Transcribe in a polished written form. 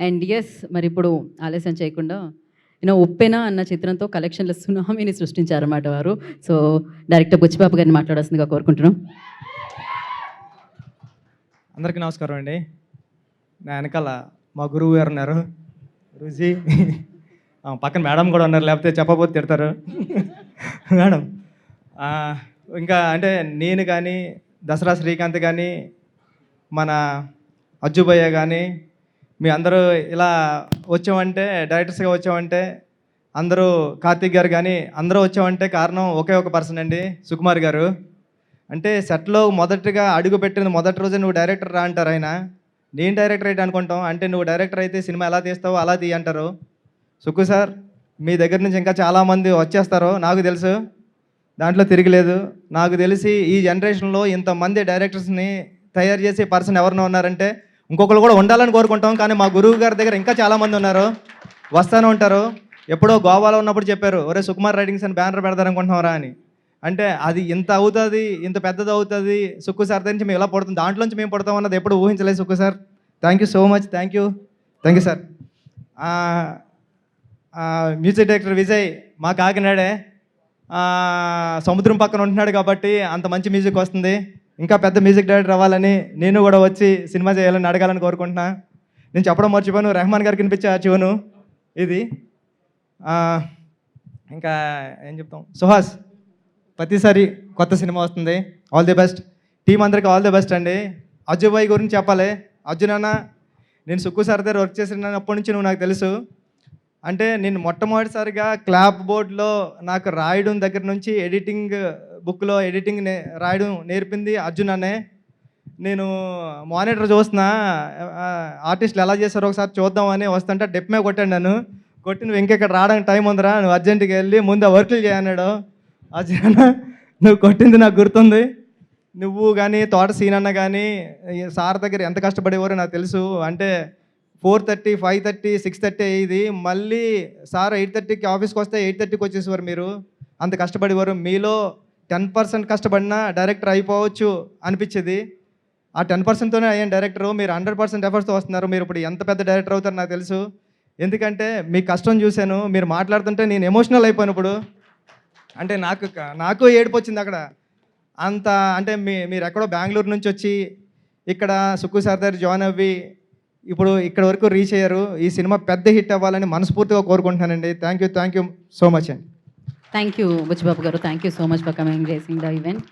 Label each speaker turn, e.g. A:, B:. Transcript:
A: And yes మరి ఇప్పుడు ఆలస్యం చేయకుండా ఉప్పెన అన్న చిత్రంతో కలెక్షన్ల సునామీని సృష్టించారన్నమాట వారు. సో డైరెక్టర్ బుచ్చిబాబు గారిని మాట్లాడాల్సిందిగా కోరుకుంటున్నాం.
B: అందరికీ నమస్కారం అండి. నా వెనకాల మా గురువు గారు ఉన్నారు, గురూజీ. పక్కన మేడం కూడా ఉన్నారు, లేకపోతే చెప్పబోతే తిడతారు. మేడం ఇంకా అంటే నేను కానీ, దసరా శ్రీకాంత్ కానీ, మన అజ్జుభయ్య కానీ, మీ అందరూ ఇలా వచ్చామంటే, డైరెక్టర్స్గా వచ్చామంటే, అందరూ కార్తీక్ గారు కానీ అందరూ వచ్చామంటే కారణం ఒకే ఒక పర్సన్ అండి, సుకుమార్ గారు. అంటే సెట్లో మొదటిగా అడుగు పెట్టిన మొదటి రోజు నువ్వు డైరెక్టర్ రా అంటారు ఆయన. నేను డైరెక్టర్ అయితే అనుకుంటాం, అంటే నువ్వు డైరెక్టర్ అయితే సినిమా ఎలా తీస్తావో అలా తీయ అంటారు. సుక్కు సార్, మీ దగ్గర నుంచి ఇంకా చాలామంది వచ్చేస్తారు నాకు తెలుసు, దాంట్లో తిరగలేదు. నాకు తెలిసి ఈ జనరేషన్లో ఇంతమంది డైరెక్టర్స్ని తయారు చేసే పర్సన్ ఎవరినో ఉన్నారంటే ఇంకొకరు కూడా ఉండాలని కోరుకుంటాం. కానీ మా గురువు గారి దగ్గర ఇంకా చాలామంది ఉన్నారు, వస్తూనే ఉంటారు. ఎప్పుడో గోవాలో ఉన్నప్పుడు చెప్పారు, ఒరే సుకుమార్ రైటింగ్స్ అని బ్యానర్ పెడతారనుకుంటున్నారా అని. అంటే అది ఇంత అవుతుంది, ఇంత పెద్దది అవుతుంది, సుక్కు సార్ నుంచి మేము ఇలా పడుతుంది, దాంట్లోంచి మేము పడతాం అన్నది ఎప్పుడు ఊహించలేదు Sukku sir. Thank you so much, thank you sir. Music director Vijay మా కాకినాడే, సముద్రం పక్కన ఉంటున్నాడు కాబట్టి అంత మంచి మ్యూజిక్ వస్తుంది. ఇంకా పెద్ద మ్యూజిక్ డైరెక్టర్ అవ్వాలని, నేను కూడా వచ్చి సినిమా చేయాలని అడగాలని కోరుకుంటున్నా. నేను చెప్పడం మర్చిపోయాను, రెహమాన్ గారికి వినిపించే చివను ఇది. ఇంకా ఏం చెప్తాం, సుహాస్ ప్రతిసారి కొత్త సినిమా వస్తుంది, ఆల్ ది బెస్ట్. టీం అందరికీ ఆల్ ది బెస్ట్ అండి. అజ్జు భాయ్ గురించి చెప్పాలి. అర్జున్ అన్న, నేను సుక్కు సార్ దగ్గర వర్క్ చేసినప్పటి నుంచి నువ్వు నాకు తెలుసు. అంటే నేను మొట్టమొదటిసారిగా క్లాప్ బోర్డ్లో నాకు రాయడం దగ్గర నుంచి ఎడిటింగ్ బుక్లో ఎడిటింగ్ రాయడం నేర్పింది అర్జున్ అనే. నేను మానిటర్ చూస్తున్నా, ఆర్టిస్టులు ఎలా చేస్తారో ఒకసారి చూద్దామని వస్తుంటే డెప్మే కొట్టాను. నన్ను కొట్టి, నువ్వు ఇంకెక్కడ రావడానికి టైం ఉందిరా, నువ్వు అర్జెంటుగా వెళ్ళి ముందు ఆ వర్కులు చేయన్నాడు. అర్జున్, నువ్వు కొట్టింది నాకు గుర్తుంది. నువ్వు కానీ తోట సీనన్న కానీ సార్ దగ్గర ఎంత కష్టపడేవారో నాకు తెలుసు. అంటే 4:30, 5:30, 6:30 అయ్యేది. మళ్ళీ సార్ 8:30కి ఆఫీస్కి వస్తే 8:30కి వచ్చేసేవారు. మీరు అంత కష్టపడేవారు. మీలో 10% కష్టపడినా డైరెక్టర్ అయిపోవచ్చు అనిపించేది. ఆ 10%తోనే అయ్యాను డైరెక్టరు. మీరు 100% ఎఫర్ట్స్తో వస్తున్నారు. మీరు ఇప్పుడు ఎంత పెద్ద డైరెక్టర్ అవుతారో నాకు తెలుసు. ఎందుకంటే మీ కష్టం చూశాను. మీరు మాట్లాడుతుంటే నేను ఎమోషనల్ అయిపోయాను ఇప్పుడు. అంటే నాకు ఏడుపు వచ్చింది అక్కడ. అంత అంటే మీరు ఎక్కడో బెంగళూరు నుంచి వచ్చి ఇక్కడ సుక్కు సార్ దగ్గర జాయిన్ అవ్వి ఇప్పుడు ఇక్కడ వరకు రీచ్ అయ్యారు. ఈ సినిమా పెద్ద హిట్ అవ్వాలని మనస్ఫూర్తిగా కోరుకుంటున్నానండి. థ్యాంక్ యూ సో మచ్ అండి.
A: థ్యాంక్ యూ బుచ్చిబాబు గారు, thank you so much for coming gracing the event.